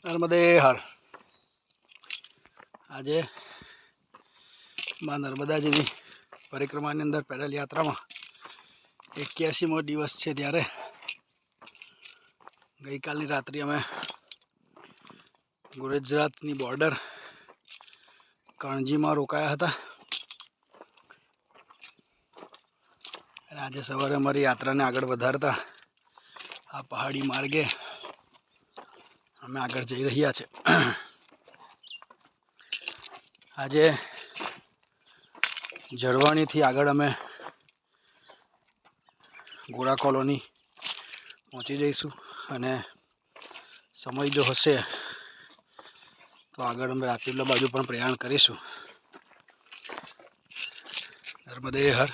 નર્મદે હર. આજે માં નર્મદાજીની પરિક્રમાની અંદર પેડલ યાત્રામાં 81મો દિવસ છે. ત્યારે ગઈકાલની રાત્રિ અમે ગુજરાતની બોર્ડર કણજીમાં રોકાયા હતા અને આજે સવારે અમારી યાત્રાને આગળ વધારતા આ પહાડી માર્ગે અમે આગળ જઈ રહ્યા છે. આજે જરવાણીથી આગળ અમે ગોરા કોલોની પહોંચી જઈશું અને સમય જો હશે તો આગળ અમે રાજપીપળા બાજુ પણ પ્રયાણ કરીશું. નર્મદે હર.